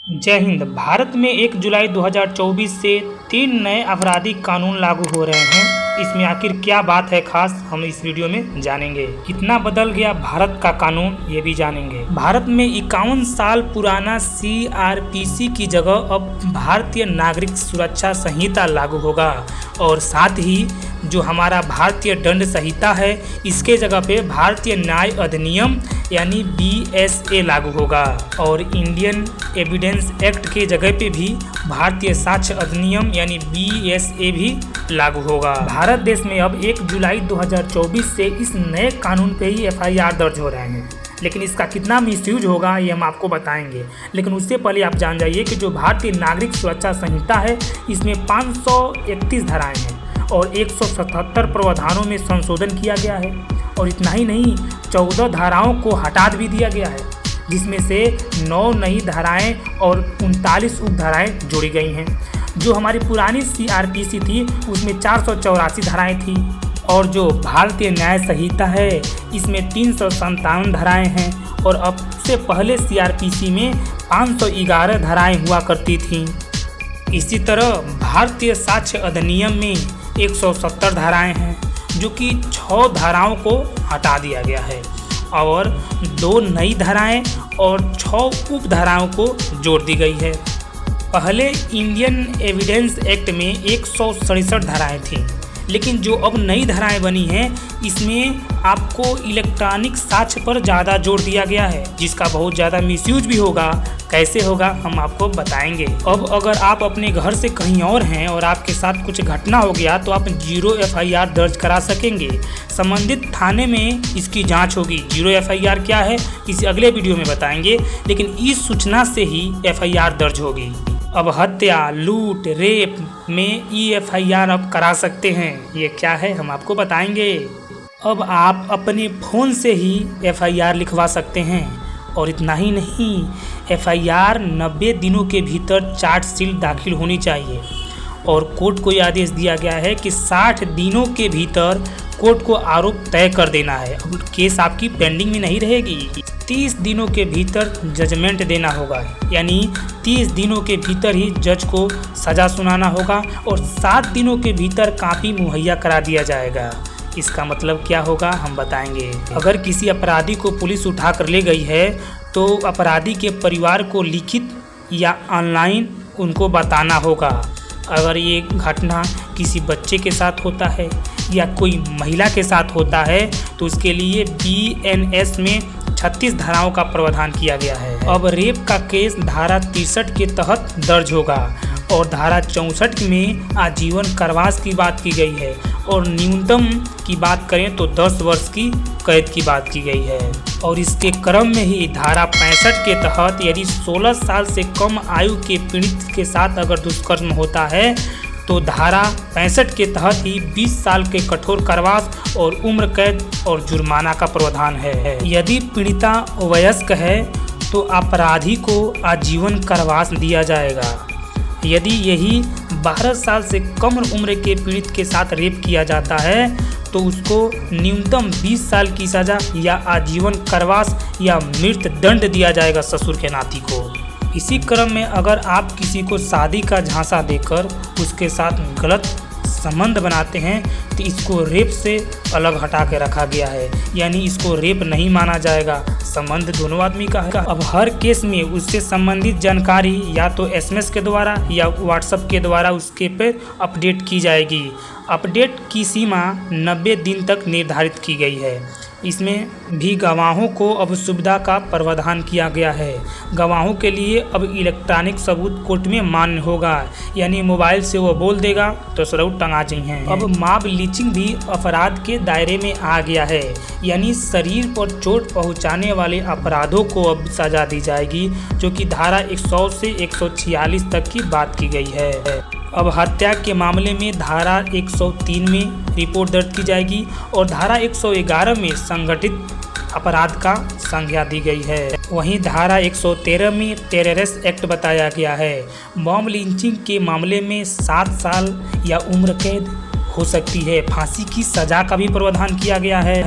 जय हिंद। भारत में 1 जुलाई 2024 से 3 नए आपराधिक कानून लागू हो रहे हैं। इसमें आखिर क्या बात है खास, हम इस वीडियो में जानेंगे। कितना बदल गया भारत का कानून, ये भी जानेंगे। भारत में 51 साल पुराना CRPC की जगह अब भारतीय नागरिक सुरक्षा संहिता लागू होगा और साथ ही जो हमारा भारतीय दंड संहिता है इसके जगह पे भारतीय न्याय अधिनियम यानी BSA लागू होगा और इंडियन एविडेंस एक्ट के जगह पे भी भारतीय साक्ष्य अधिनियम यानी BSA भी लागू होगा। भारत देश में अब 1 जुलाई 2024 से इस नए कानून पे ही FIR दर्ज हो रहे हैं, लेकिन इसका कितना मिसयूज होगा ये हम आपको बताएंगे। लेकिन उससे पहले आप जान जाइए कि जो भारतीय नागरिक सुरक्षा संहिता है इसमें 531 धाराएं हैं और 177 प्रावधानों में संशोधन किया गया है और इतना ही नहीं 14 धाराओं को हटा भी दिया गया है, जिसमें से 9 नई धाराएं और 39 उपधाराएं जोड़ी गई हैं। जो हमारी पुरानी CRPC थी उसमें 484 धाराएं थी और जो भारतीय न्याय संहिता है इसमें 357 धाराएं हैं और अब से पहले CRPC में 511 धाराएं हुआ करती थीं। इसी तरह भारतीय साक्ष्य अधिनियम में 170 धाराएं हैं, जो कि 6 धाराओं को हटा दिया गया है और 2 नई धाराएं और 6 उपधाराओं को जोड़ दी गई है। पहले इंडियन एविडेंस एक्ट में 167 धाराएं थीं, लेकिन जो अब नई धाराएं बनी हैं इसमें आपको इलेक्ट्रॉनिक साक्ष्य पर ज़्यादा जोर दिया गया है, जिसका बहुत ज़्यादा मिसयूज भी होगा। कैसे होगा हम आपको बताएंगे। अब अगर आप अपने घर से कहीं और हैं और आपके साथ कुछ घटना हो गया तो आप 0 FIR दर्ज करा सकेंगे। संबंधित थाने में इसकी जांच होगी। 0 FIR क्या है किसी अगले वीडियो में बताएंगे, लेकिन इस सूचना से ही FIR दर्ज होगी। अब हत्या, लूट, रेप में FIR अब करा सकते हैं। ये क्या है हम आपको बताएंगे। अब आप अपने फ़ोन से ही FIR लिखवा सकते हैं और इतना ही नहीं, FIR 90 दिनों के भीतर चार्जशीट दाखिल होनी चाहिए और कोर्ट को यह आदेश दिया गया है कि 60 दिनों के भीतर कोर्ट को आरोप तय कर देना है। अब केस आपकी पेंडिंग में नहीं रहेगी। 30 दिनों के भीतर जजमेंट देना होगा, यानी 30 दिनों के भीतर ही जज को सज़ा सुनाना होगा और 7 दिनों के भीतर कॉपी मुहैया करा दिया जाएगा। इसका मतलब क्या होगा हम बताएंगे। अगर किसी अपराधी को पुलिस उठा कर ले गई है तो अपराधी के परिवार को लिखित या ऑनलाइन उनको बताना होगा। अगर ये घटना किसी बच्चे के साथ होता है या कोई महिला के साथ होता है तो उसके लिए BNS में 36 धाराओं का प्रावधान किया गया है। अब रेप का केस धारा 63 के तहत दर्ज होगा और धारा 64 में आजीवन कारावास की बात की गई है और न्यूनतम की बात करें तो 10 वर्ष की कैद की बात की गई है। और इसके क्रम में ही धारा 65 के तहत यदि 16 साल से कम आयु के पीड़ित के साथ अगर दुष्कर्म होता है तो धारा 65 के तहत ही 20 साल के कठोर कारावास और उम्र कैद और जुर्माना का प्रावधान है। यदि पीड़िता वयस्क है तो अपराधी को आजीवन कारावास दिया जाएगा। यदि यही 12 साल से कम उम्र के पीड़ित के साथ रेप किया जाता है तो उसको न्यूनतम 20 साल की सज़ा या आजीवन कारावास या मृत्यु दंड दिया जाएगा ससुर के नाती को। इसी क्रम में अगर आप किसी को शादी का झांसा देकर उसके साथ गलत संबंध बनाते हैं तो इसको रेप से अलग हटा के रखा गया है, यानी इसको रेप नहीं माना जाएगा। संबंध दोनों आदमी का है। अब हर केस में उससे संबंधित जानकारी या तो SMS के द्वारा या WhatsApp के द्वारा उसके पे अपडेट की जाएगी। अपडेट की सीमा 90 दिन तक निर्धारित की गई है। इसमें भी गवाहों को अब सुविधा का प्रावधान किया गया है। गवाहों के लिए अब इलेक्ट्रॉनिक सबूत कोर्ट में मान्य होगा, यानी मोबाइल से वो बोल देगा तो सबूत टंगा चाहिए। अब मॉब लिंचिंग भी अपराध के दायरे में आ गया है, यानी शरीर पर चोट पहुंचाने वाले अपराधों को अब सजा दी जाएगी, जो कि धारा 100 से 146 तक की बात की गई है। अब हत्या के मामले में धारा 103 में रिपोर्ट दर्ज की जाएगी और धारा 111 में संगठित अपराध का संज्ञा दी गई है। वहीं धारा 113 में टेररिस्ट एक्ट बताया गया है। बम लिंचिंग के मामले में 7 साल या उम्र कैद हो सकती है। फांसी की सजा का भी प्रावधान किया गया है।